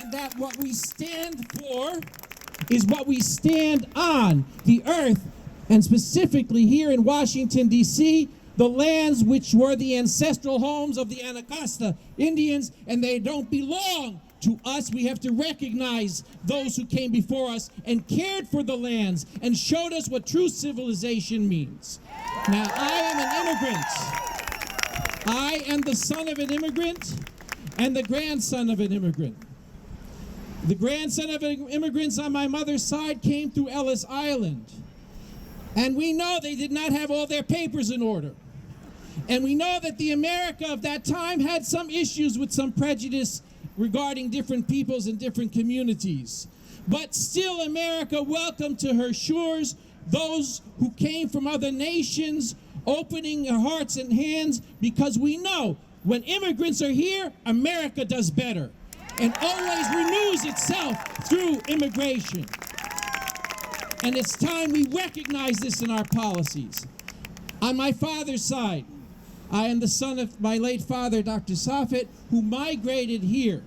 And that what we stand for is what we stand on, the earth, and specifically here in Washington, D.C., the lands which were the ancestral homes of the Anacostia Indians, and they don't belong to us. We have to recognize those who came before us and cared for the lands and showed us what true civilization means. Now, I am an immigrant. I am the son of an immigrant and the grandson of an immigrant. The grandson of immigrants on my mother's side came through Ellis Island. And we know they did not have all their papers in order. And we know that the America of that time had some issues with some prejudice regarding different peoples and different communities. But still, America welcomed to her shores those who came from other nations, opening their hearts and hands, because we know when immigrants are here, America does better and always renews itself through immigration. And it's time we recognize this in our policies. On my father's side, I am the son of my late father, Dr. Safet, who migrated here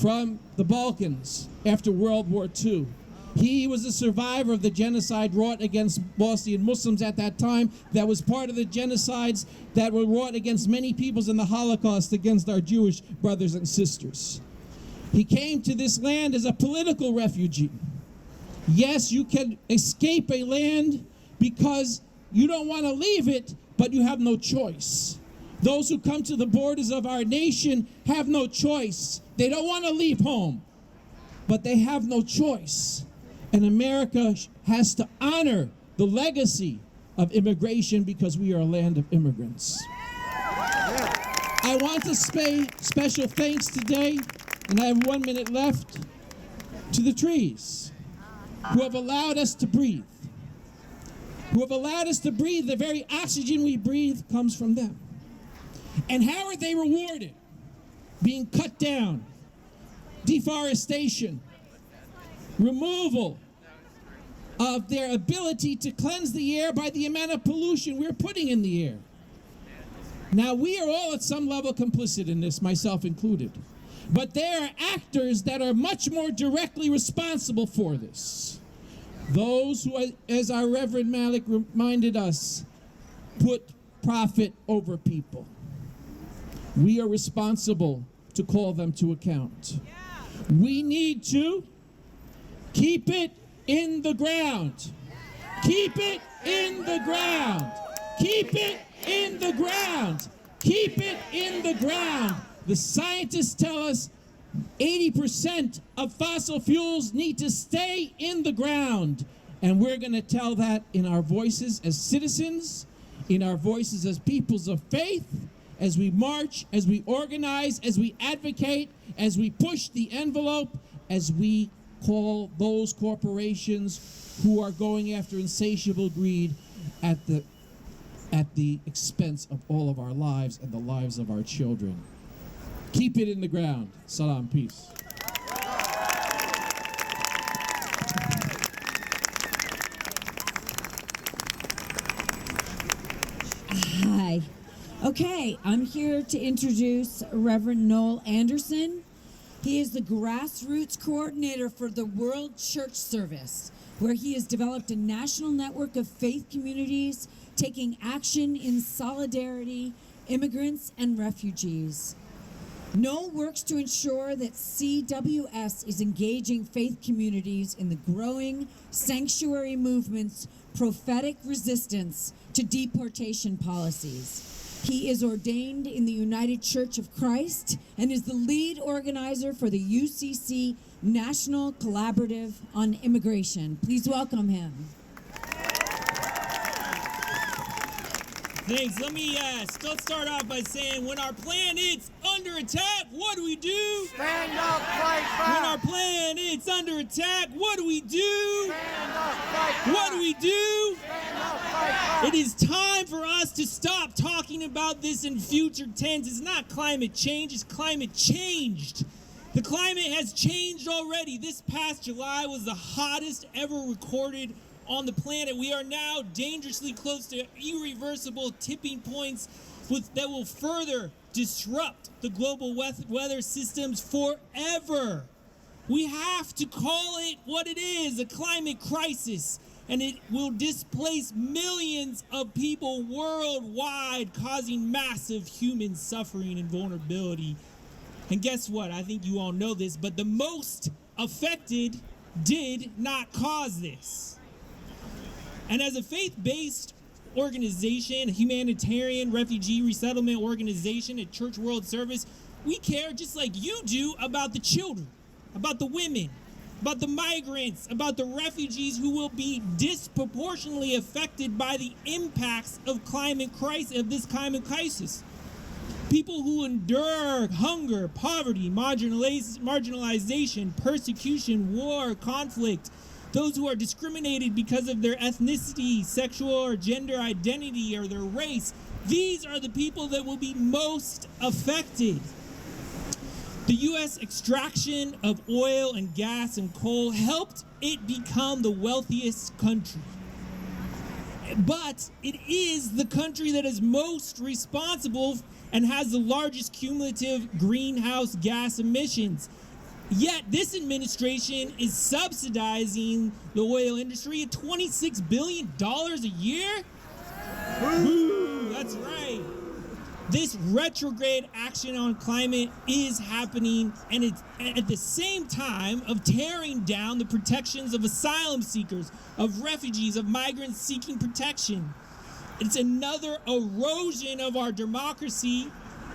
from the Balkans after World War II. He was a survivor of the genocide wrought against Bosnian Muslims at that time. That was part of the genocides that were wrought against many peoples in the Holocaust against our Jewish brothers and sisters. He came to this land as a political refugee. Yes, you can escape a land because you don't want to leave it, but you have no choice. Those who come to the borders of our nation have no choice. They don't want to leave home, but they have no choice. And America has to honor the legacy of immigration because we are a land of immigrants. I want to say special thanks today, and I have 1 minute left, to the trees who have allowed us to breathe. Who have allowed us to breathe. The very oxygen we breathe comes from them. And how are they rewarded? Being cut down, deforestation, removal of their ability to cleanse the air by the amount of pollution we're putting in the air. Now, we are all at some level complicit in this, myself included. But there are actors that are much more directly responsible for this. Those who, as our Reverend Malik reminded us, put profit over people. We are responsible to call them to account. We need to keep it in the ground. Keep it in the ground. Keep it in the ground. Keep it in the ground. The scientists tell us 80% of fossil fuels need to stay in the ground. And we're going to tell that in our voices as citizens, in our voices as peoples of faith, as we march, as we organize, as we advocate, as we push the envelope, as we call those corporations who are going after insatiable greed at the expense of all of our lives and the lives of our children. Keep it in the ground. Salam, peace. Hi. Okay, I'm here to introduce Reverend Noel Anderson. He is the grassroots coordinator for the World Church Service, where he has developed a national network of faith communities taking action in solidarity, immigrants, and refugees. Noel works to ensure that CWS is engaging faith communities in the growing sanctuary movement's prophetic resistance to deportation policies. He is ordained in the United Church of Christ and is the lead organizer for the UCC National Collaborative on Immigration. Please welcome him. Thanks. Let me start off by saying when our planet's under attack, what do? Stand up, fight back. When our planet's under attack, what do? Stand up, fight back. What do? Stand up, fight back. It is time for us to stop talking about this in future tense. It's not climate change, it's climate changed. The climate has changed already. This past July was the hottest ever recorded on the planet. We are now dangerously close to irreversible tipping points that will further disrupt the global weather systems forever. We have to call it what it is, a climate crisis. And it will displace millions of people worldwide, causing massive human suffering and vulnerability. And guess what? I think you all know this, but the most affected did not cause this. And as a faith-based organization, a humanitarian refugee resettlement organization, a church world service, we care just like you do about the children, about the women, about the migrants, about the refugees who will be disproportionately affected by the impacts of this climate crisis. People who endure hunger, poverty, marginalization, persecution, war, conflict, those who are discriminated because of their ethnicity, sexual or gender identity, or their race. These are the people that will be most affected. The U.S. extraction of oil and gas and coal helped it become the wealthiest country. But it is the country that is most responsible and has the largest cumulative greenhouse gas emissions. Yet this administration is subsidizing the oil industry at $26 billion a year? Boo, that's right. This retrograde action on climate is happening, and it's at the same time of tearing down the protections of asylum seekers, of refugees, of migrants seeking protection. It's another erosion of our democracy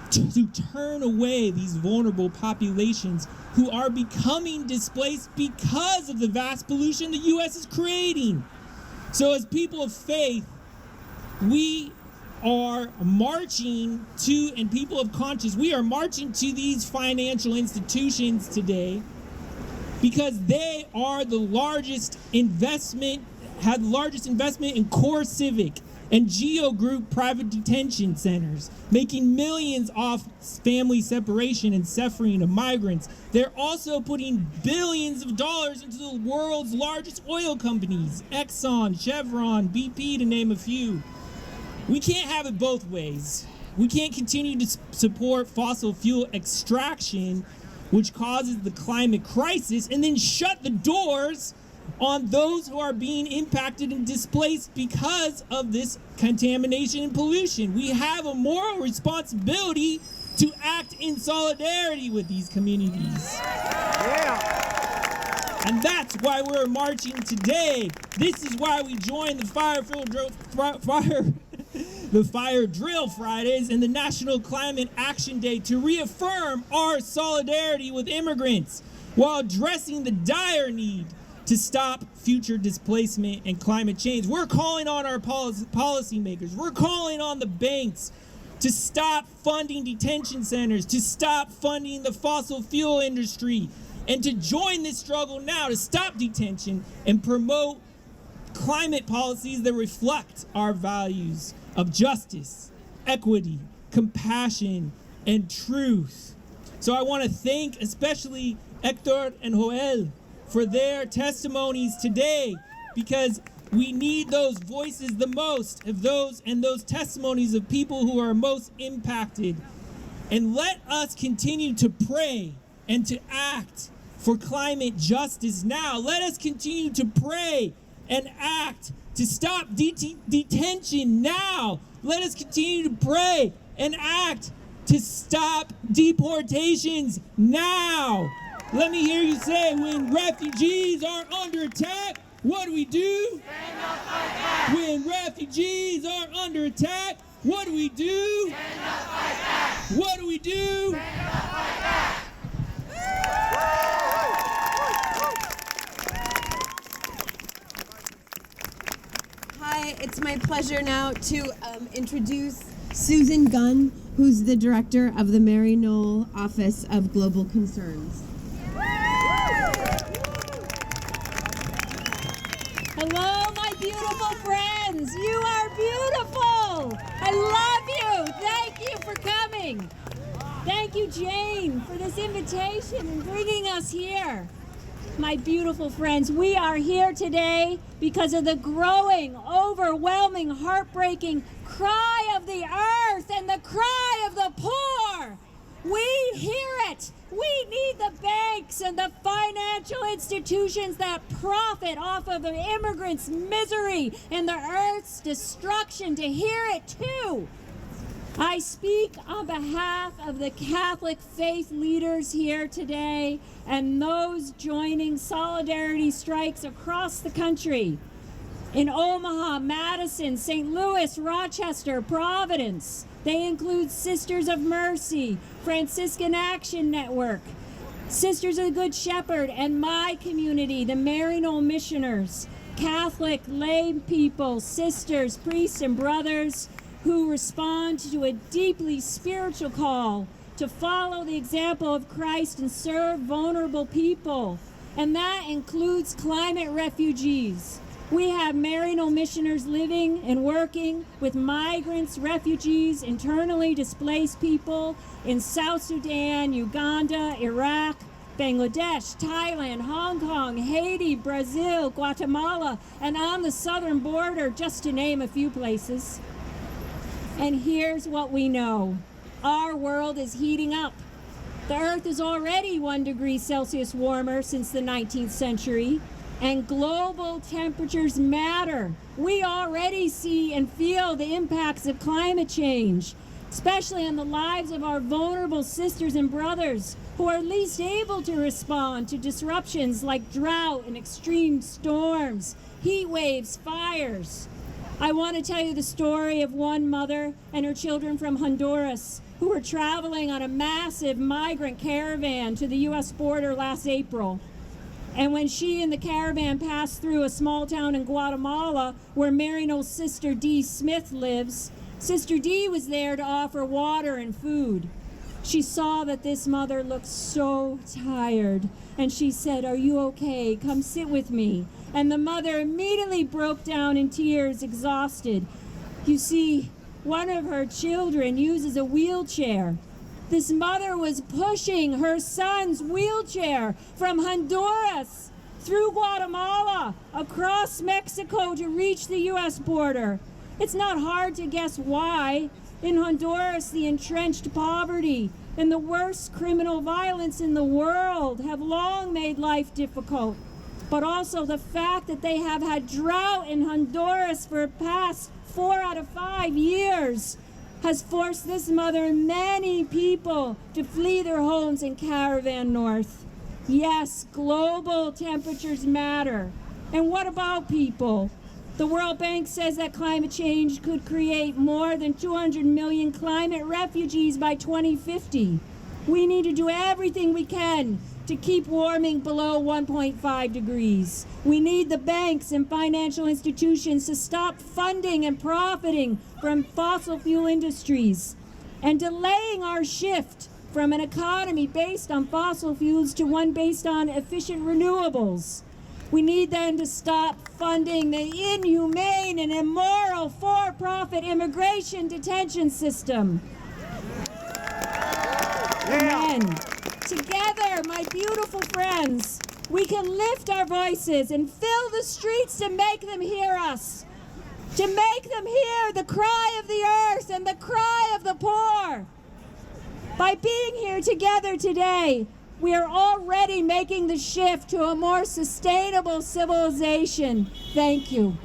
to turn away these vulnerable populations who are becoming displaced because of the vast pollution the U.S. is creating. So as people of faith, we are marching to, and people of conscience, we are marching to these financial institutions today because they are the largest investment, had the largest investment in CoreCivic and Geo Group private detention centers, making millions off family separation and suffering of migrants. They're also putting billions of dollars into the world's largest oil companies, Exxon, Chevron, BP, to name a few. We can't have it both ways. We can't continue to support fossil fuel extraction, which causes the climate crisis, and then shut the doors on those who are being impacted and displaced because of this contamination and pollution. We have a moral responsibility to act in solidarity with these communities. Yeah. And that's why we're marching today. This is why we joined the Fire Drill Fridays and the National Climate Action Day to reaffirm our solidarity with immigrants while addressing the dire need to stop future displacement and climate change. We're calling on our policymakers. We're calling on the banks to stop funding detention centers, to stop funding the fossil fuel industry, and to join this struggle now to stop detention and promote climate policies that reflect our values of justice, equity, compassion, and truth. So I want to thank especially Hector and Joel for their testimonies today, because we need those voices the most of those testimonies of people who are most impacted. And let us continue to pray and to act for climate justice now. Let us continue to pray and act to stop detention now. Let us continue to pray and act to stop deportations now. Let me hear you say, when refugees are under attack, what do we do? Stand up, fight back. When refugees are under attack, what do we do? Stand up, fight back. What do we do? Stand up, fight back. Hi, it's my pleasure now to introduce Susan Gunn, who's the director of the Mary Knoll Office of Global Concerns. Hello, my beautiful friends. You are beautiful. I love you. Thank you for coming. Thank you, Jane, for this invitation and bringing us here. My beautiful friends, we are here today because of the growing, overwhelming, heartbreaking cry of the earth and the cry of the poor. We hear it. We need the banks and the financial institutions that profit off of the immigrants' misery and the earth's destruction to hear it too. I speak on behalf of the Catholic faith leaders here today and those joining solidarity strikes across the country. In Omaha, Madison, St. Louis, Rochester, Providence. They include Sisters of Mercy, Franciscan Action Network, Sisters of the Good Shepherd, and my community, the Maryknoll Missioners, Catholic lay people, sisters, priests, and brothers who respond to a deeply spiritual call to follow the example of Christ and serve vulnerable people. And that includes climate refugees. We have Maryknoll missioners living and working with migrants, refugees, internally displaced people in South Sudan, Uganda, Iraq, Bangladesh, Thailand, Hong Kong, Haiti, Brazil, Guatemala, and on the southern border, just to name a few places. And here's what we know. Our world is heating up. The Earth is already 1 degree Celsius warmer since the 19th century. And global temperatures matter. We already see and feel the impacts of climate change, especially on the lives of our vulnerable sisters and brothers who are least able to respond to disruptions like drought and extreme storms, heat waves, fires. I want to tell you the story of one mother and her children from Honduras who were traveling on a massive migrant caravan to the U.S. border last April. And when she and the caravan passed through a small town in Guatemala where Maryknoll's Sister Dee Smith lives, Sister Dee was there to offer water and food. She saw that this mother looked so tired, and she said, "Are you okay? Come sit with me." And the mother immediately broke down in tears, exhausted. You see, one of her children uses a wheelchair. This mother was pushing her son's wheelchair from Honduras through Guatemala, across Mexico to reach the U.S. border. It's not hard to guess why. In Honduras, the entrenched poverty and the worst criminal violence in the world have long made life difficult. But also the fact that they have had drought in Honduras for the past 4 out of 5 years has forced this mother and many people to flee their homes and caravan north. Yes, global temperatures matter. And what about people? The World Bank says that climate change could create more than 200 million climate refugees by 2050. We need to do everything we can to keep warming below 1.5 degrees. We need the banks and financial institutions to stop funding and profiting from fossil fuel industries and delaying our shift from an economy based on fossil fuels to one based on efficient renewables. We need them to stop funding the inhumane and immoral for-profit immigration detention system. Amen. Together, my beautiful friends, we can lift our voices and fill the streets to make them hear us, to make them hear the cry of the earth and the cry of the poor. By being here together today, we are already making the shift to a more sustainable civilization. Thank you.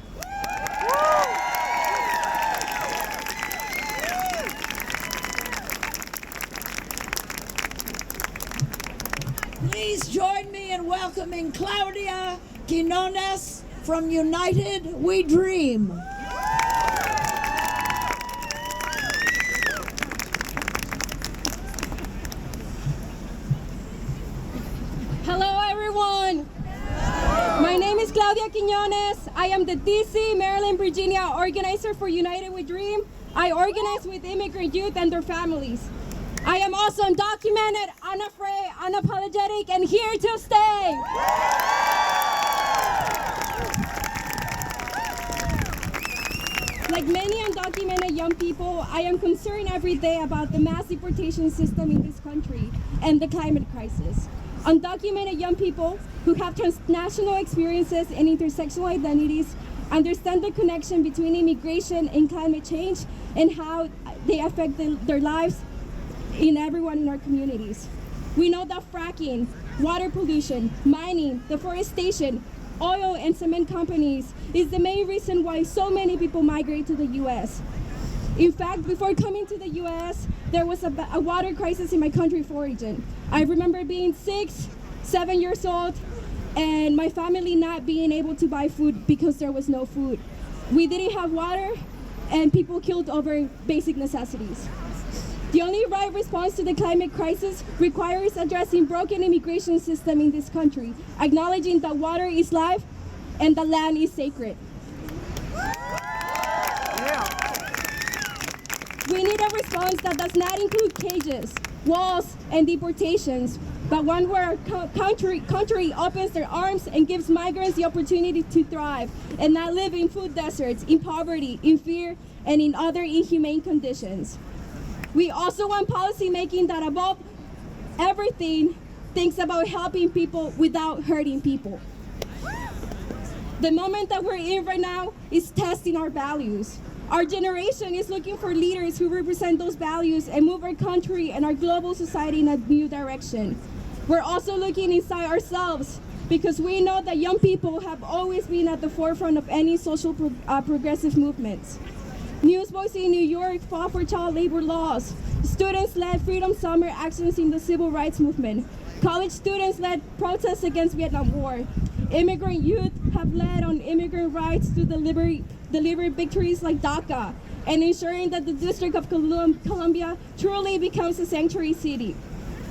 Please join me in welcoming Claudia Quinones from United We Dream. Hello, everyone. My name is Claudia Quinones. I am the DC, Maryland, Virginia organizer for United We Dream. I organize with immigrant youth and their families. I am also undocumented, unafraid, unapologetic, and here to stay. Like many undocumented young people, I am concerned every day about the mass deportation system in this country and the climate crisis. Undocumented young people who have transnational experiences and intersectional identities understand the connection between immigration and climate change and how they affect their lives in everyone in our communities. We know that fracking, water pollution, mining, deforestation, oil and cement companies is the main reason why so many people migrate to the U.S. In fact, before coming to the U.S., there was a water crisis in my country of origin. I remember being 6, 7 years old, and my family not being able to buy food because there was no food. We didn't have water, and people killed over basic necessities. The only right response to the climate crisis requires addressing broken immigration system in this country, acknowledging that water is life and the land is sacred. We need a response that does not include cages, walls, and deportations, but one where our country opens their arms and gives migrants the opportunity to thrive and not live in food deserts, in poverty, in fear, and in other inhumane conditions. We also want policy making that above everything thinks about helping people without hurting people. The moment that we're in right now is testing our values. Our generation is looking for leaders who represent those values and move our country and our global society in a new direction. We're also looking inside ourselves because we know that young people have always been at the forefront of any social progressive movements. Newsboys in New York fought for child labor laws. Students led Freedom Summer actions in the civil rights movement. College students led protests against Vietnam War. Immigrant youth have led on immigrant rights to deliver victories like DACA and ensuring that the District of Columbia truly becomes a sanctuary city.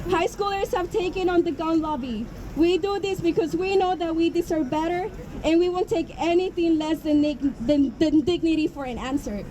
High schoolers have taken on the gun lobby. We do this because we know that we deserve better and we won't take anything less than dignity for an answer.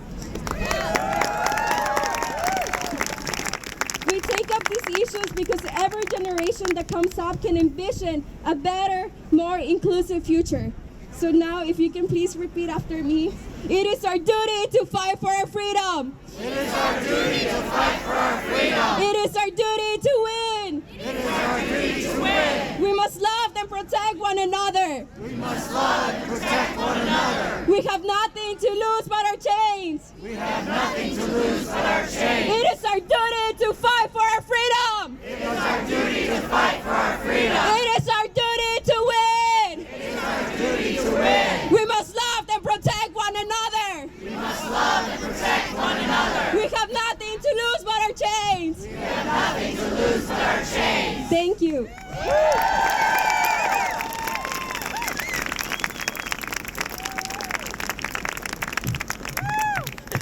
We take up these issues because every generation that comes up can envision a better, more inclusive future. So now, if you can please repeat after me. It is our duty to fight for our freedom. It is our duty to fight for our freedom. It is our duty to win. It is our duty to win. We must love and protect one another. We must love and protect one another. We have nothing to lose but our chains. We have nothing to lose but our chains. It is our duty to fight for our freedom. It is our duty to fight for our freedom. It is our duty to win. It is our duty to win. We must love and protect one another. We must love and protect one another. We have nothing to lose but our chains. We have nothing to lose but our chains. Thank you.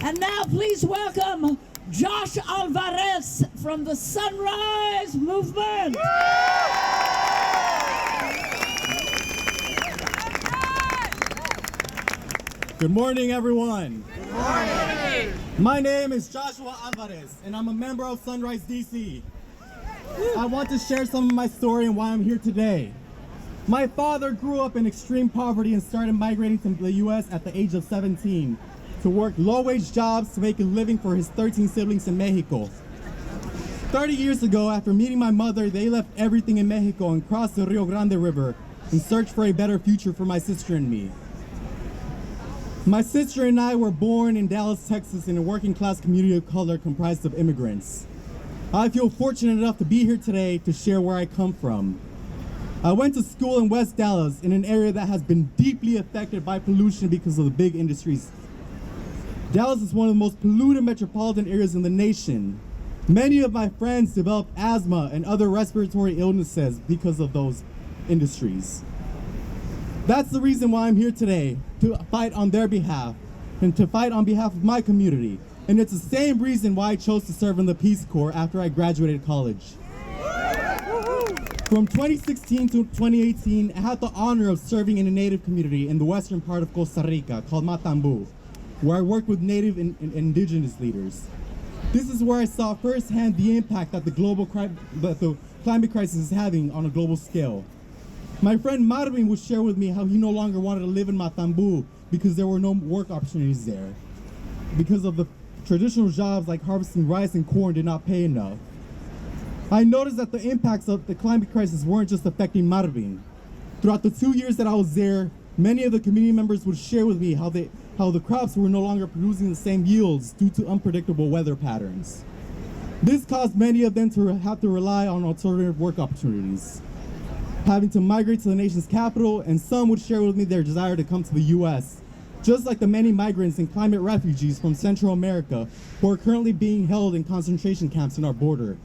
And now please welcome Josh Alvarez from the Sunrise Movement. Good morning, everyone. Good morning. My name is Joshua Alvarez, and I'm a member of Sunrise DC. I want to share some of my story and why I'm here today. My father grew up in extreme poverty and started migrating to the U.S. at the age of 17 to work low-wage jobs to make a living for his 13 siblings in Mexico. 30 years ago, after meeting my mother, they left everything in Mexico and crossed the Rio Grande River in search for a better future for my sister and me. My sister and I were born in Dallas, Texas, in a working-class community of color comprised of immigrants. I feel fortunate enough to be here today to share where I come from. I went to school in West Dallas, in an area that has been deeply affected by pollution because of the big industries. Dallas is one of the most polluted metropolitan areas in the nation. Many of my friends developed asthma and other respiratory illnesses because of those industries. That's the reason why I'm here today, to fight on their behalf and to fight on behalf of my community. And it's the same reason why I chose to serve in the Peace Corps after I graduated college. From 2016 to 2018, I had the honor of serving in a Native community in the western part of Costa Rica called Matambu, where I worked with Native and indigenous leaders. This is where I saw firsthand the impact that the climate crisis is having on a global scale. My friend Marvin would share with me how he no longer wanted to live in Matambu because there were no work opportunities there. Because of the traditional jobs like harvesting rice and corn did not pay enough. I noticed that the impacts of the climate crisis weren't just affecting Marvin. Throughout the 2 years that I was there, many of the community members would share with me how the crops were no longer producing the same yields due to unpredictable weather patterns. This caused many of them to have to rely on alternative work opportunities, having to migrate to the nation's capital, and some would share with me their desire to come to the U.S., just like the many migrants and climate refugees from Central America who are currently being held in concentration camps in our border.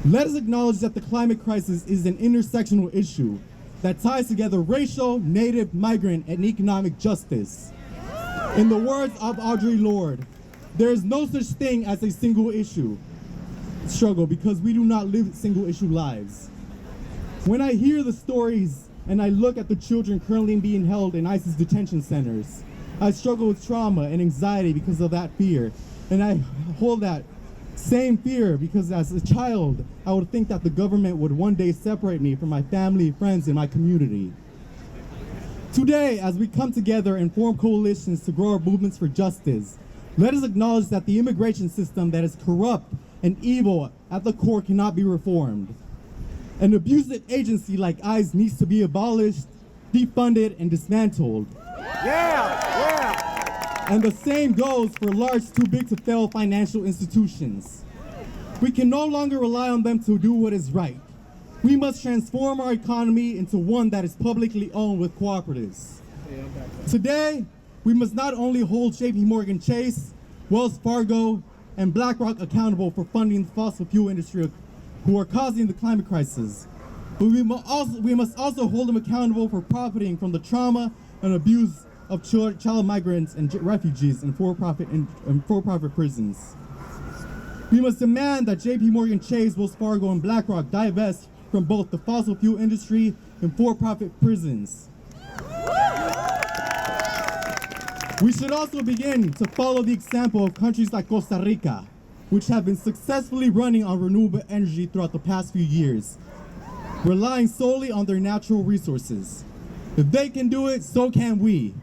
Let us acknowledge that the climate crisis is an intersectional issue that ties together racial, native, migrant, and economic justice. In the words of Audre Lorde, there is no such thing as a single issue struggle because we do not live single issue lives. When I hear the stories and I look at the children currently being held in ISIS detention centers, I struggle with trauma and anxiety because of that fear. And I hold that same fear because as a child, I would think that the government would one day separate me from my family, friends, and my community. Today, as we come together and form coalitions to grow our movements for justice, let us acknowledge that the immigration system that is corrupt and evil at the core cannot be reformed. An abusive agency like ICE needs to be abolished, defunded, and dismantled. And the same goes for large, too big to fail financial institutions. We can no longer rely on them to do what is right. We must transform our economy into one that is publicly owned with cooperatives. Today, we must not only hold JP Morgan Chase, Wells Fargo, and BlackRock accountable for funding the fossil fuel industry who are causing the climate crisis, but we must also hold them accountable for profiting from the trauma and abuse of child migrants and refugees in for-profit prisons. We must demand that JP Morgan Chase, Wells Fargo, and BlackRock divest from both the fossil fuel industry and for-profit prisons. We should also begin to follow the example of countries like Costa Rica, which have been successfully running on renewable energy throughout the past few years, relying solely on their natural resources. If they can do it, so can we.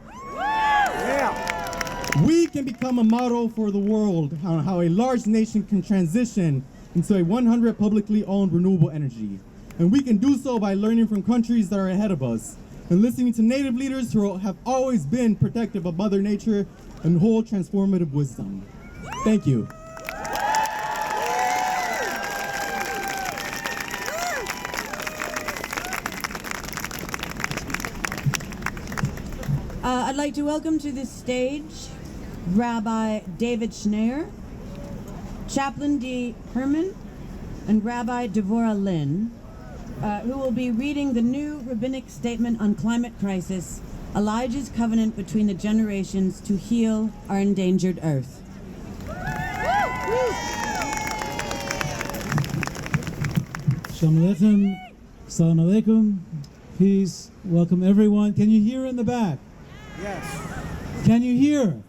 We can become a model for the world on how a large nation can transition into a 100% publicly owned renewable energy. And we can do so by learning from countries that are ahead of us and listening to native leaders who have always been protective of Mother Nature and hold transformative wisdom. Thank you. I'd like to welcome to this stage Rabbi David Schneier, Chaplain D. Herman, and Rabbi Devorah Lynn, who will be reading the new rabbinic statement on climate crisis, Elijah's covenant between the generations to heal our endangered earth. Shalom Aleichem, Salam Alaikum, peace, welcome everyone. Can you hear in the back? Yes. Can you hear?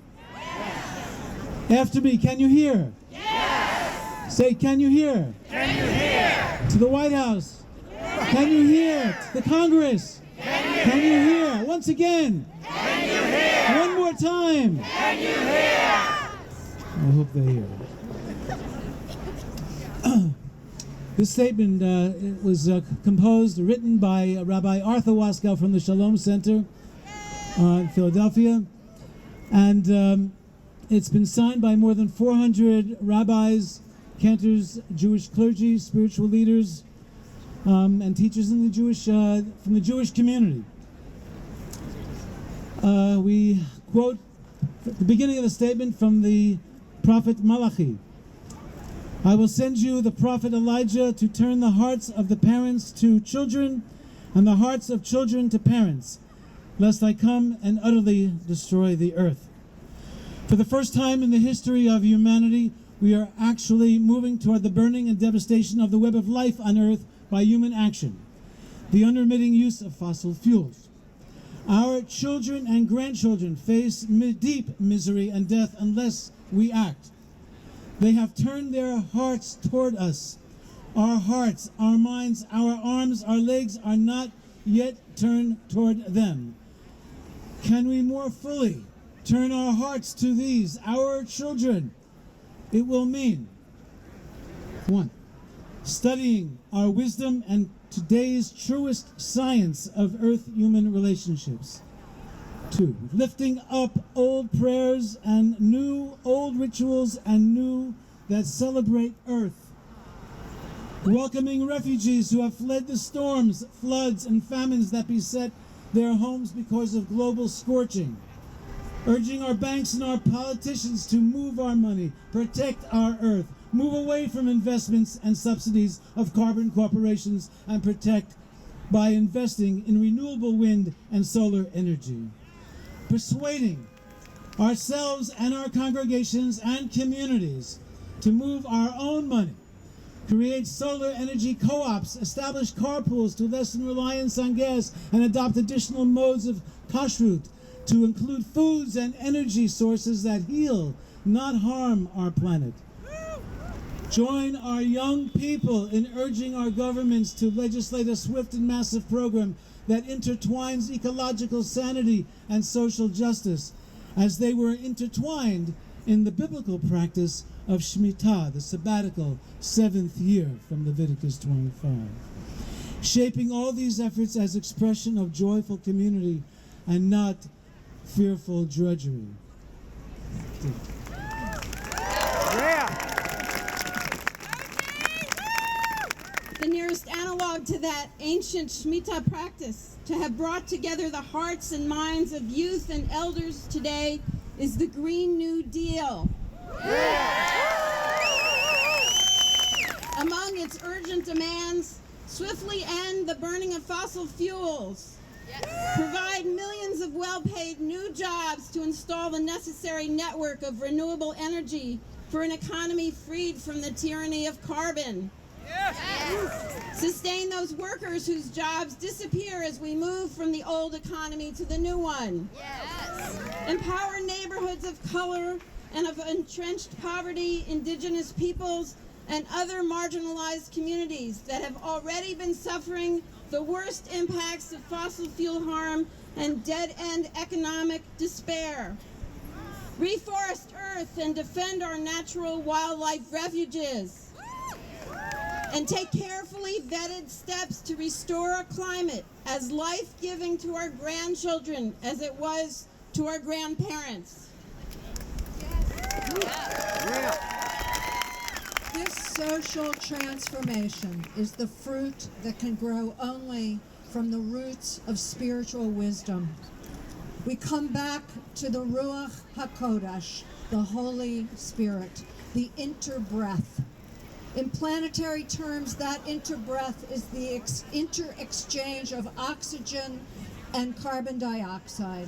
After me, can you hear? Yes! Say, can you hear? Can you hear? To the White House. Can you hear? To the Congress. Can you hear? Once again. Can you hear? One more time. Can you hear? I hope they hear. This statement it was composed, written by Rabbi Arthur Waskow from the Shalom Center in Philadelphia. And it's been signed by more than 400 rabbis, cantors, Jewish clergy, spiritual leaders, and teachers in the from the Jewish community. We quote the beginning of the statement from the prophet Malachi. I will send you the prophet Elijah to turn the hearts of the parents to children and the hearts of children to parents, lest I come and utterly destroy the earth. For the first time in the history of humanity, we are actually moving toward the burning and devastation of the web of life on earth by human action, the unremitting use of fossil fuels. Our children and grandchildren face deep misery and death unless we act. They have turned their hearts toward us. Our hearts, our minds, our arms, our legs are not yet turned toward them. Can we more fully turn our hearts to these, our children? It will mean, 1, studying our wisdom and today's truest science of earth-human relationships. 2, lifting up old prayers and old rituals and new that celebrate Earth, welcoming refugees who have fled the storms, floods, and famines that beset their homes because of global scorching, urging our banks and our politicians to move our money, protect our Earth, move away from investments and subsidies of carbon corporations, and protect by investing in renewable wind and solar energy. Persuading ourselves and our congregations and communities to move our own money, create solar energy co-ops, establish carpools to lessen reliance on gas, and adopt additional modes of kashrut to include foods and energy sources that heal, not harm our planet. Join our young people in urging our governments to legislate a swift and massive program that intertwines ecological sanity and social justice as they were intertwined in the biblical practice of Shemitah, the sabbatical 7th year from Leviticus 25. Shaping all these efforts as expression of joyful community and not fearful drudgery. The nearest analog to that ancient Shemitah practice, to have brought together the hearts and minds of youth and elders today, is the Green New Deal. Among its urgent demands, swiftly end the burning of fossil fuels, provide millions of well-paid new jobs to install the necessary network of renewable energy for an economy freed from the tyranny of carbon. Sustain those workers whose jobs disappear as we move from the old economy to the new one. Empower neighborhoods of color and of entrenched poverty, indigenous peoples, and other marginalized communities that have already been suffering the worst impacts of fossil fuel harm and dead-end economic despair. Reforest Earth and defend our natural wildlife refuges. And take carefully vetted steps to restore a climate as life-giving to our grandchildren as it was to our grandparents. This social transformation is the fruit that can grow only from the roots of spiritual wisdom. We come back to the Ruach HaKodesh, the Holy Spirit, the interbreath. In planetary terms, that interbreath is the inter-exchange of oxygen and carbon dioxide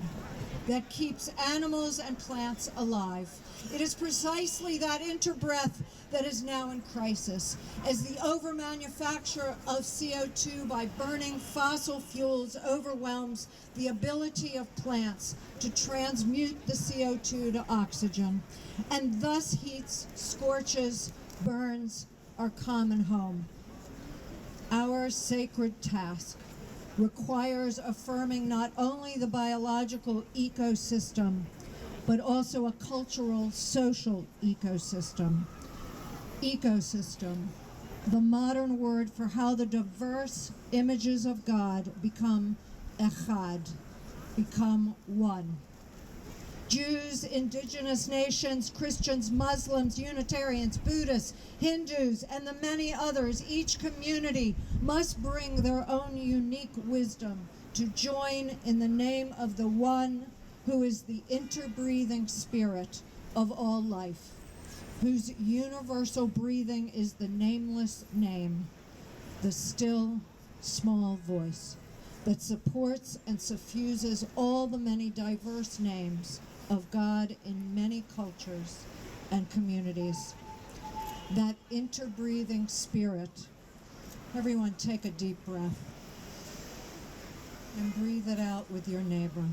that keeps animals and plants alive. It is precisely that interbreath that is now in crisis, as the overmanufacture of CO2 by burning fossil fuels overwhelms the ability of plants to transmute the CO2 to oxygen, and thus heats, scorches, burns our common home. Our sacred task requires affirming not only the biological ecosystem, but also a cultural, social ecosystem. Ecosystem, the modern word for how the diverse images of God become echad, become one. Jews, indigenous nations, Christians, Muslims, Unitarians, Buddhists, Hindus, and the many others, each community must bring their own unique wisdom to join in the name of the one who is the interbreathing spirit of all life, whose universal breathing is the nameless name, the still, small voice that supports and suffuses all the many diverse names of God in many cultures and communities. That interbreathing spirit. Everyone take a deep breath and breathe it out with your neighbor.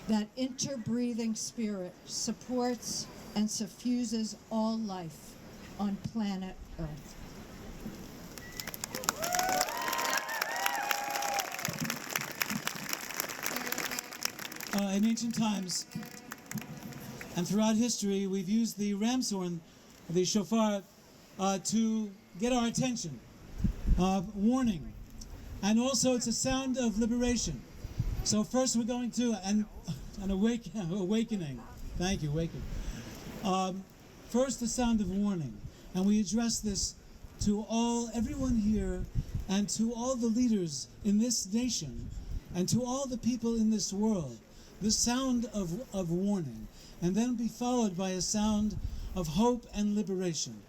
That interbreathing spirit supports and suffuses all life on planet Earth. In ancient times and throughout history, we've used the ram's horn, the shofar, to get our attention, warning, and also it's a sound of liberation. So first we're going to an awakening. Thank you, awakening. First, the sound of warning. And we address this to everyone here, and to all the leaders in this nation, and to all the people in this world. The sound of warning. And then be followed by a sound of hope and liberation.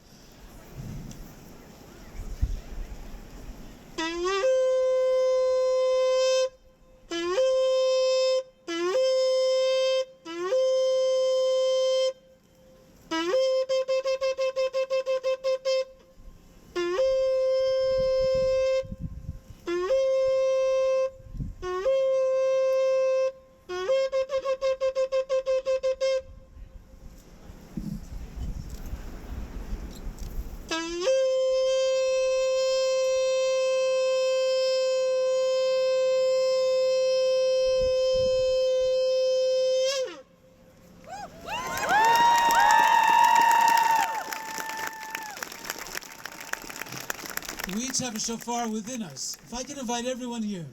We each have a shofar within us. If I can invite everyone here,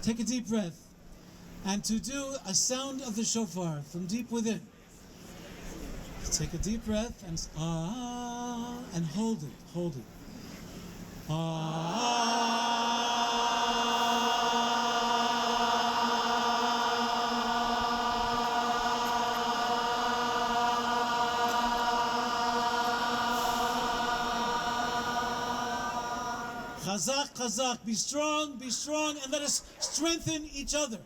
take a deep breath, and to do a sound of the shofar from deep within. Take a deep breath and hold it. Chazak, chazak, be strong, and let us strengthen each other.